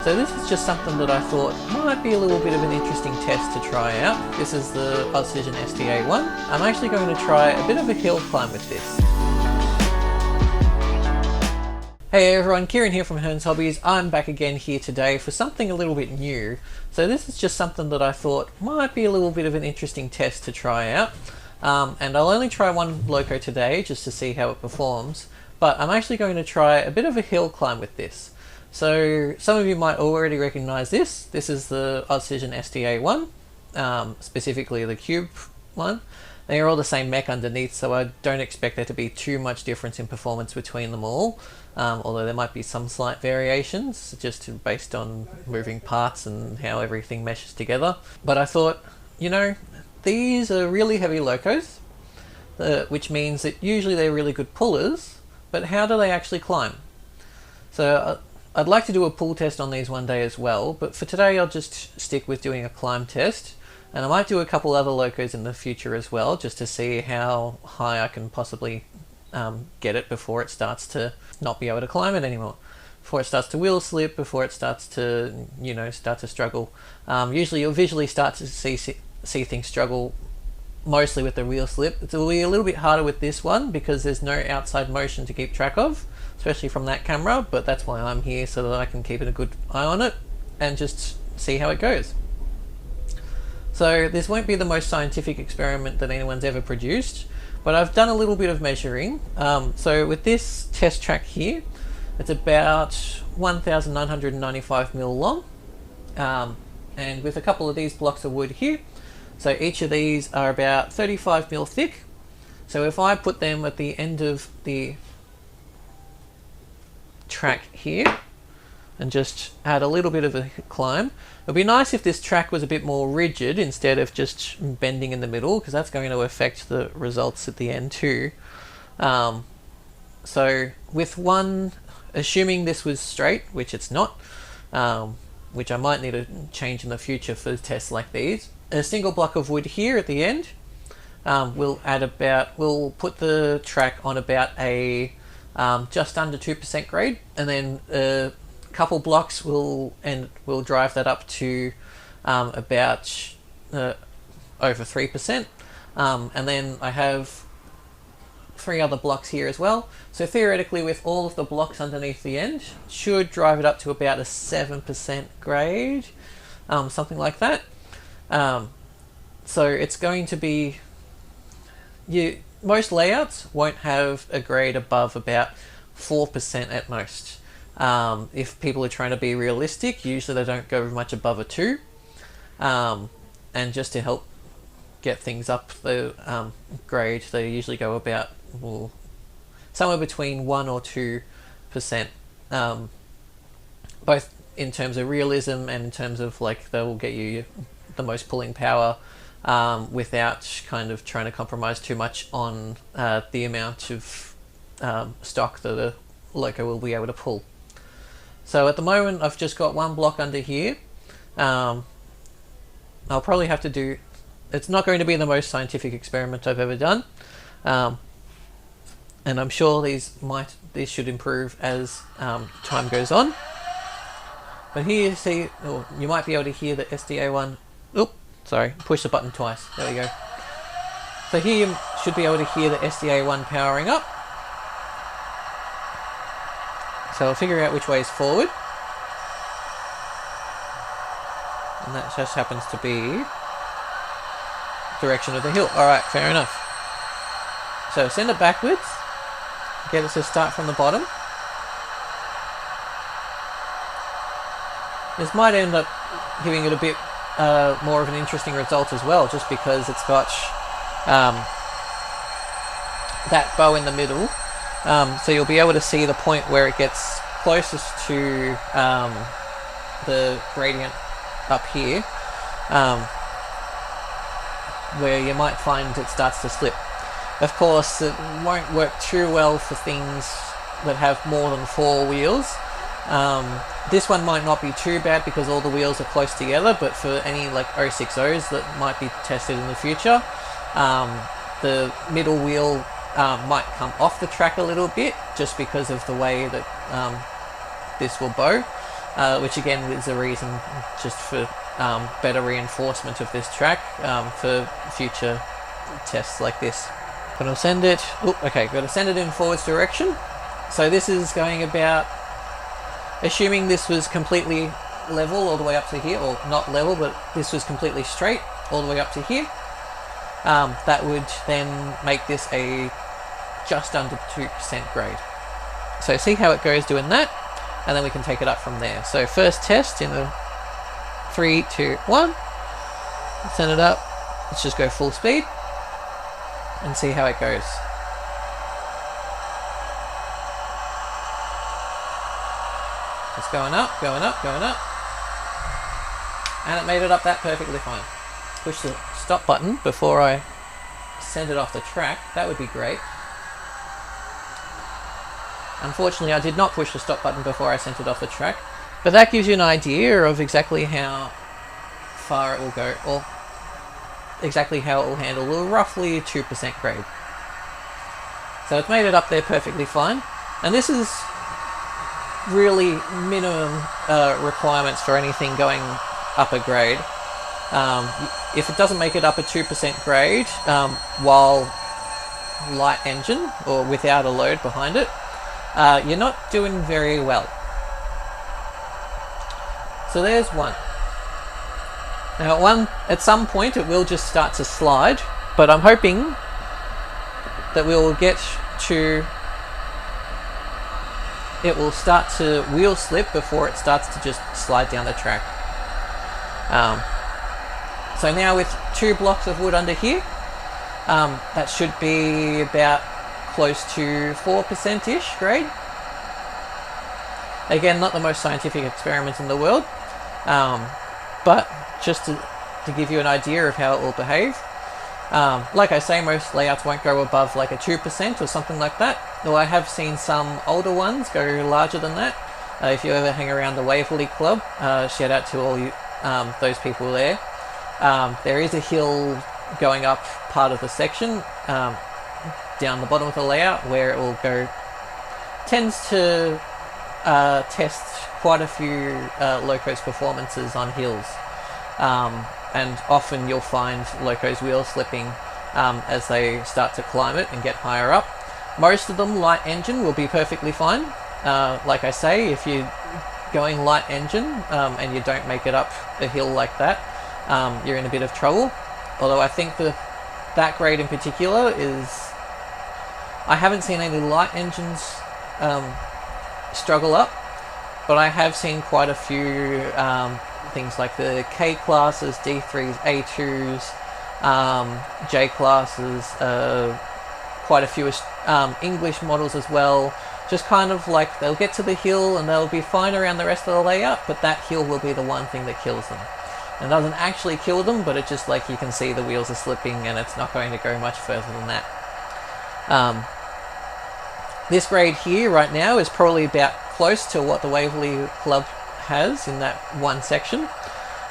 So this is just something that I thought might be a little bit of an interesting test to try out. This is the Auscision SDA1. I'm actually going to try a bit of a hill climb with this. Hey everyone, Kieran here from Hearns Hobbies. I'm back again here today for something a little bit new. So this is just something that I thought might be a little bit of an interesting test to try out. And I'll only try one loco today just to see how it performs. But I'm actually going to try a bit of a hill climb with this. So some of you might already recognize this. This is the Auscision SDA1, specifically the cube one. They are all the same mech underneath, so I don't expect there to be too much difference in performance between them all, although there might be some slight variations just based on moving parts and how everything meshes together. But I thought, you know, these are really heavy locos, which means that usually they're really good pullers, but how do they actually climb? So I'd like to do a pull test on these one day as well, but for today I'll just stick with doing a climb test, and I might do a couple other locos in the future as well, just to see how high I can possibly get it before it starts to not be able to climb it anymore, before it starts to wheel slip, before it starts to, you know, start to struggle. Usually you'll visually start to see things struggle mostly with the wheel slip. It will be a little bit harder with this one because there's no outside motion to keep track of, especially from that camera, but that's why I'm here, so that I can keep a good eye on it and just see how it goes. So this won't be the most scientific experiment that anyone's ever produced, but I've done a little bit of measuring. So with this test track here, it's about 1,995 mil long, and with a couple of these blocks of wood here, so each of these are about 35 mil thick. So if I put them at the end of the track here and just add a little bit of a climb, it would be nice if this track was a bit more rigid instead of just bending in the middle, because that's going to affect the results at the end too. So with one, assuming this was straight, which it's not, which I might need to change in the future for tests like these, a single block of wood here at the end, we'll put the track on about a just under 2% grade, and then a couple blocks will drive that up to about over 3%, and then I have 3 other blocks here as well. So theoretically, with all of the blocks underneath the end, should drive it up to about a 7% grade, something like that. So it's going to be, most layouts won't have a grade above about 4% at most. If people are trying to be realistic, usually they don't go much above a 2. And just to help get things up the grade, they usually go about, well, somewhere between 1 or 2%, both in terms of realism and in terms of, like, they will get you the most pulling power without kind of trying to compromise too much on the amount of stock that a loco will be able to pull. So at the moment I've just got one block under here. I'll probably have to do, it's not going to be the most scientific experiment I've ever done, and I'm sure these should improve as time goes on. But here you see, or you might be able to hear the SDA1. Oop, sorry, push the button twice. There we go. So here you should be able to hear the SDA1 powering up. So I'll figure out which way is forward. And that just happens to be direction of the hill. Alright, fair enough. So send it backwards. Get it to start from the bottom. This might end up giving it a bit more of an interesting result as well, just because it's got that bow in the middle. So you'll be able to see the point where it gets closest to the gradient up here, where you might find it starts to slip. Of course, it won't work too well for things that have more than 4 wheels. This one might not be too bad because all the wheels are close together, but for any like 060s that might be tested in the future, the middle wheel might come off the track a little bit just because of the way that this will bow. which again is a reason just for better reinforcement of this track for future tests like this. Gonna send it, got to send it in forwards direction. So this is going about, assuming this was completely level all the way up to here, or not level, but this was completely straight all the way up to here. That would then make this a just under 2% grade. So see how it goes doing that, and then we can take it up from there. So first test in the 3, 2, 1. Send it up. Let's just go full speed and see how it goes. Just going up, going up, going up. And it made it up that perfectly fine. Push the stop button before I send it off the track. That would be great. Unfortunately, I did not push the stop button before I sent it off the track, but that gives you an idea of exactly how far it will go, or exactly how it will handle a roughly 2% grade. So it's made it up there perfectly fine, and this is really minimum requirements for anything going up a grade. If it doesn't make it up a 2% grade while light engine or without a load behind it, you're not doing very well. So there's one. Now at some point it will just start to slide, but I'm hoping that we will get to, it will start to wheel slip before it starts to just slide down the track. So now with 2 blocks of wood under here, that should be about close to 4%-ish grade. Again, not the most scientific experiment in the world, but just to give you an idea of how it will behave. Like I say, most layouts won't go above like a 2% or something like that, though I have seen some older ones go larger than that. If you ever hang around the Waverley Club, shout out to all you those people there. There is a hill going up part of the section down the bottom of the layout where it will go, tends to test quite a few locos performances on hills, and often you'll find locos wheel slipping as they start to climb it and get higher up. Most of them light engine will be perfectly fine. Like I say, if you're going light engine and you don't make it up a hill like that, you're in a bit of trouble. Although I think that grade in particular is, I haven't seen any light engines struggle up, but I have seen quite a few things like the K classes, D3s, A2s, J classes, quite a few English models as well. Just kind of like they'll get to the hill and they'll be fine around the rest of the layout, but that hill will be the one thing that kills them. It doesn't actually kill them, but it's just like you can see the wheels are slipping and it's not going to go much further than that. This grade here right now is probably about close to what the Waverley Club has in that one section.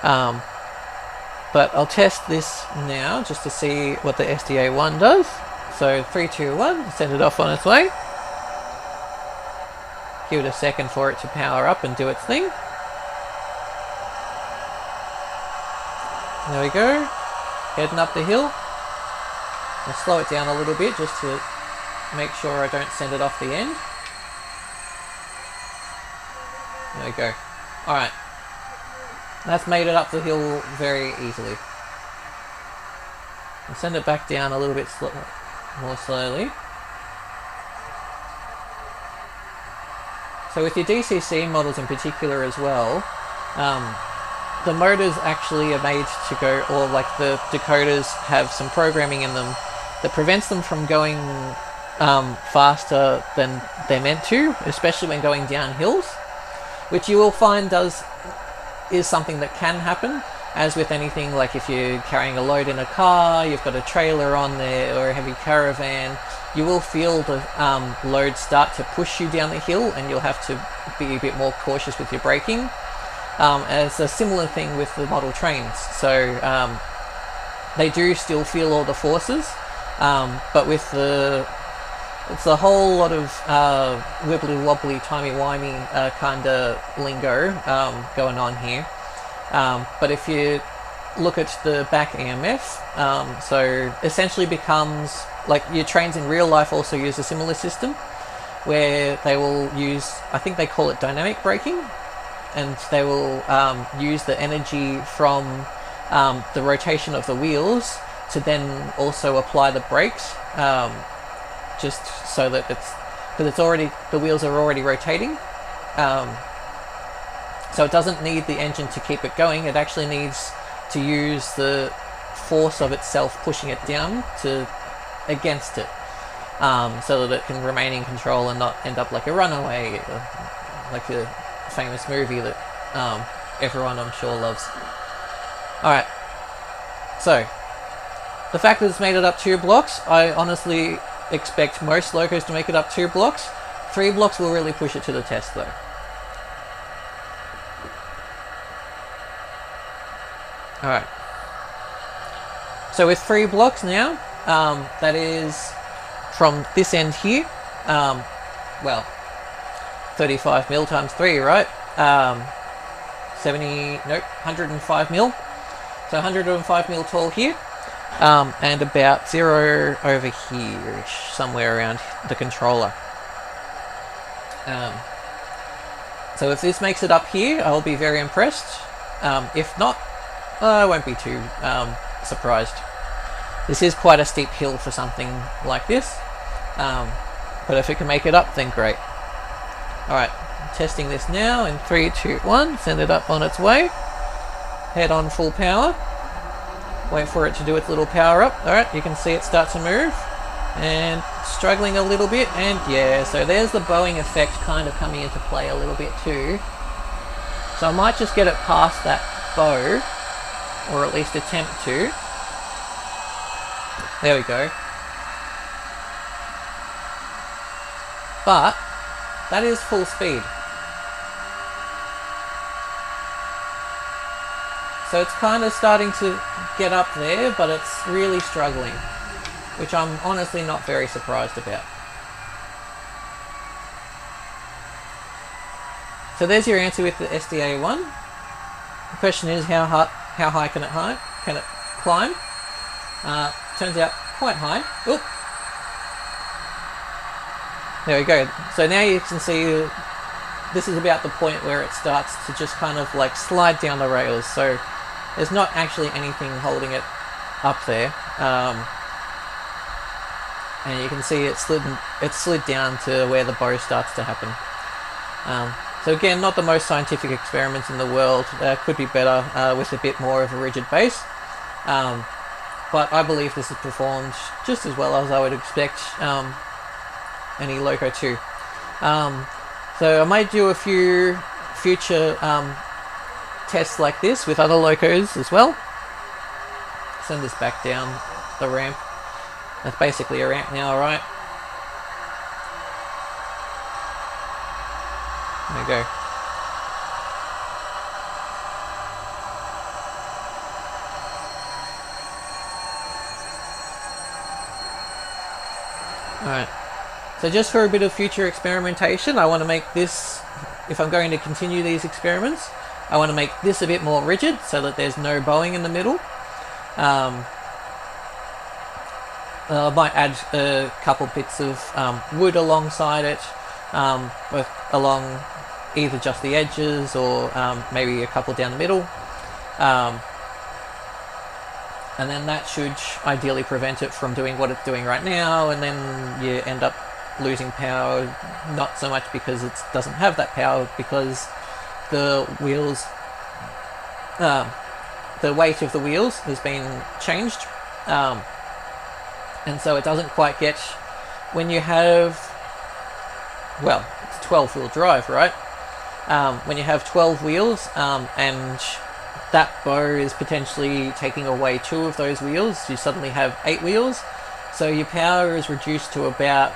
But I'll test this now just to see what the SDA1 does. So 3, 2, 1, send it off on its way. Give it a second for it to power up and do its thing. There we go, heading up the hill. I'll slow it down a little bit just to make sure I don't send it off the end. There we go. Alright, that's made it up the hill very easily. I'll send it back down a little bit more slowly. So with your DCC models in particular as well, the motors actually are made to go, or like the decoders have some programming in them that prevents them from going faster than they're meant to, especially when going down hills, which you will find is something that can happen, as with anything. Like if you're carrying a load in a car, you've got a trailer on there or a heavy caravan, you will feel the load start to push you down the hill and you'll have to be a bit more cautious with your braking. And it's a similar thing with the model trains. So they do still feel all the forces, but with the It's a whole lot of wibbly wobbly, timey wimey kind of lingo going on here. But if you look at the back EMF, so essentially becomes like your trains in real life also use a similar system where they will use, I think they call it dynamic braking, and they will use the energy from the rotation of the wheels to then also apply the brakes, just so that because it's already, the wheels are already rotating, so it doesn't need the engine to keep it going. It actually needs to use the force of itself pushing it down to against it, so that it can remain in control and not end up like a runaway, like a famous movie that everyone I'm sure loves. Alright, so the fact that it's made it up 2 blocks, I honestly expect most locos to make it up 2 blocks. 3 blocks will really push it to the test though. Alright, so with 3 blocks now, that is from this end here, well, 35 mil times 3, right? 105 mil. So 105 mil tall here, and about 0 over here, somewhere around the controller. So if this makes it up here, I'll be very impressed. If not, I won't be too surprised. This is quite a steep hill for something like this, but if it can make it up, then great. Alright, testing this now in 3, 2, 1, send it up on its way, head on full power, wait for it to do its little power up. Alright, you can see it start to move, and struggling a little bit, and yeah, so there's the bowing effect kind of coming into play a little bit too. So I might just get it past that bow, or at least attempt to. There we go. But that is full speed. So it's kind of starting to get up there, but it's really struggling, which I'm honestly not very surprised about. So there's your answer with the SDA1. The question is, how high can it climb? Turns out quite high. Oop. There we go. So now you can see this is about the point where it starts to just kind of like slide down the rails. So there's not actually anything holding it up there. And you can see it slid down to where the bow starts to happen. So again, not the most scientific experiments in the world. Could be better with a bit more of a rigid base. But I believe this is performed just as well as I would expect any loco to. So I might do a few future tests like this with other locos as well. Send this back down the ramp. That's basically a ramp now, right? There we go. Alright, so just for a bit of future experimentation, I want to make this, if I'm going to continue these experiments, I want to make this a bit more rigid so that there's no bowing in the middle. I might add a couple bits of wood alongside it, along either just the edges or maybe a couple down the middle. And then that should ideally prevent it from doing what it's doing right now, and then you end up losing power, not so much because it doesn't have that power, because the wheels, the weight of the wheels has been changed, and so it doesn't quite get, when you have, well, it's 12-wheel drive, right? When you have 12 wheels and that bow is potentially taking away 2 of those wheels, you suddenly have 8 wheels, so your power is reduced to about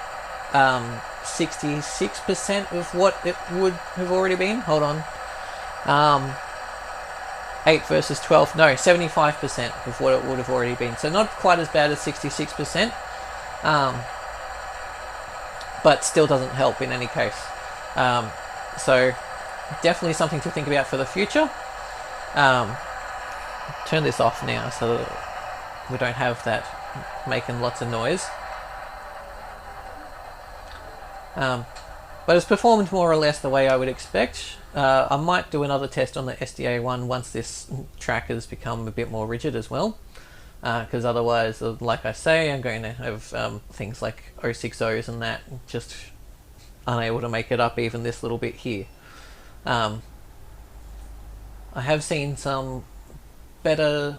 66% of what it would have already been. Hold on. 8 versus 12, no, 75% of what it would have already been. So not quite as bad as 66%. but still doesn't help in any case. So definitely something to think about for the future. Turn this off now so that we don't have that making lots of noise. But it's performed more or less the way I would expect. I might do another test on the SDA1 once this track has become a bit more rigid as well, because otherwise, like I say, I'm going to have things like 060s and that just unable to make it up even this little bit here. I have seen some better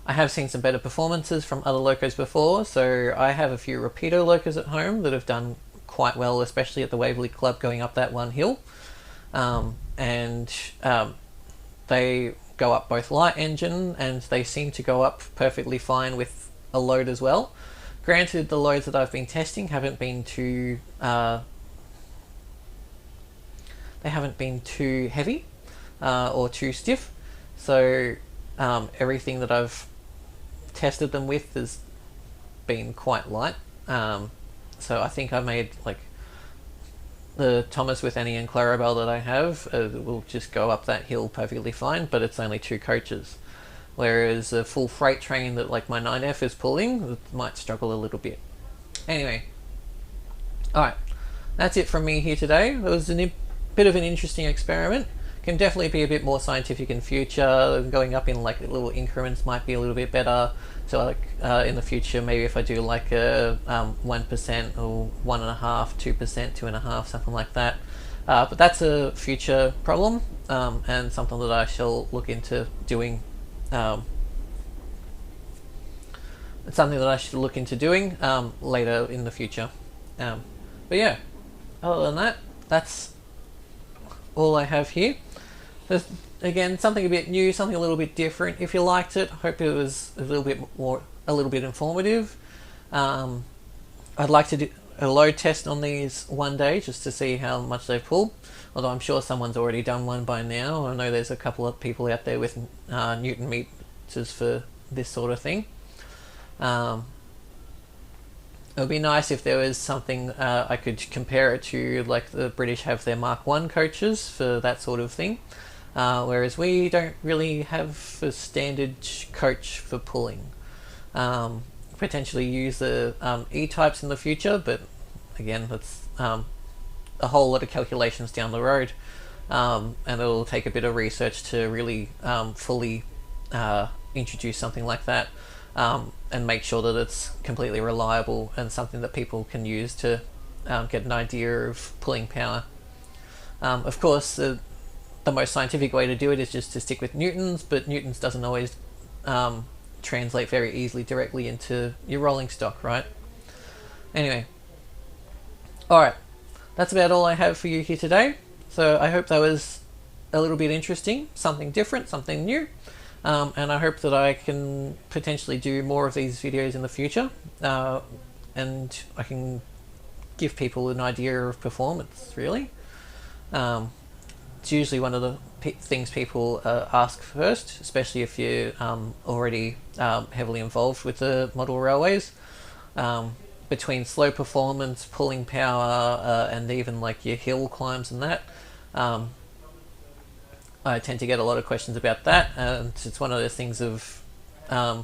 performances from other locos before, so I have a few repeater locos at home that have done quite well, especially at the Waverley Club going up that one hill, and they go up both light engine and they seem to go up perfectly fine with a load as well. Granted, the loads that I've been testing haven't been too heavy or too stiff, so everything that I've tested them with has been quite light. So I think I made, like, the Thomas with Annie and Clarabelle that I have will just go up that hill perfectly fine, but it's only 2 coaches. Whereas a full freight train that like my 9F is pulling, it might struggle a little bit. Anyway, alright, that's it from me here today. It was a bit of an interesting experiment. Can definitely be a bit more scientific in future. Going up in like little increments might be a little bit better. So like in the future, maybe if I do like a 1% or 1.5%, 2%, 2.5%, something like that. But that's a future problem and something that I shall look into doing. It's something that I should look into doing later in the future. But yeah, other than that, that's all I have here. There's, again, something a bit new, something a little bit different. If you liked it, hope it was a little bit informative. I'd like to do a load test on these one day just to see how much they pull. Although I'm sure someone's already done one by now. I know there's a couple of people out there with Newton meters for this sort of thing. It would be nice if there was something I could compare it to, like the British have their Mark 1 coaches for that sort of thing. Whereas we don't really have a standard coach for pulling. Potentially use the E-types in the future, but again, that's a whole lot of calculations down the road, and it'll take a bit of research to really fully introduce something like that, and make sure that it's completely reliable and something that people can use to get an idea of pulling power. Of course, the most scientific way to do it is just to stick with newtons, but newtons doesn't always translate very easily directly into your rolling stock, right? Anyway, alright, that's about all I have for you here today. So I hope that was a little bit interesting, something different, something new, and I hope that I can potentially do more of these videos in the future, and I can give people an idea of performance, really. It's usually one of the things people ask first, especially if you're already heavily involved with the model railways. Between slow performance, pulling power, and even like your hill climbs and that, I tend to get a lot of questions about that, and it's one of those things of not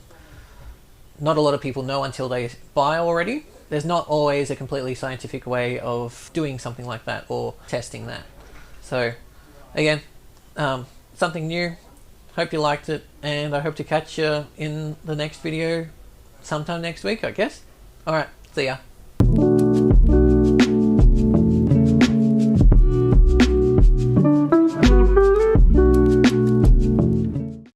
a lot of people know until they buy already. There's not always a completely scientific way of doing something like that or testing that. So again, something new. Hope you liked it, and I hope to catch you in the next video sometime next week, I guess. Alright, see ya.